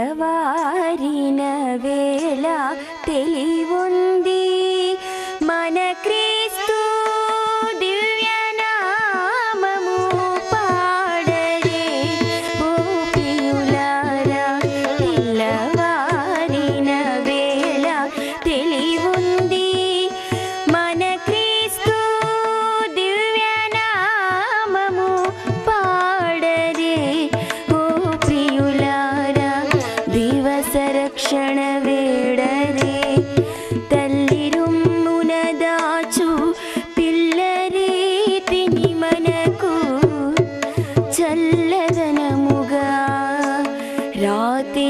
తెల్లవారిన వేళ తెలివుంది మన క్రీస్తు దివ్యనామము పాడరే ఓ ప్రియులారా. తెల్లవారిన వేళ తెలివుంది మన క్రీస్తు దివ్యనామము పాడరే ఓ ప్రియులారా. దివస రక్షణ వేడరే తల్లి రొమ్మున దాచు పిల్లరీతిని మనకు చల్లదనముగా రాత్రి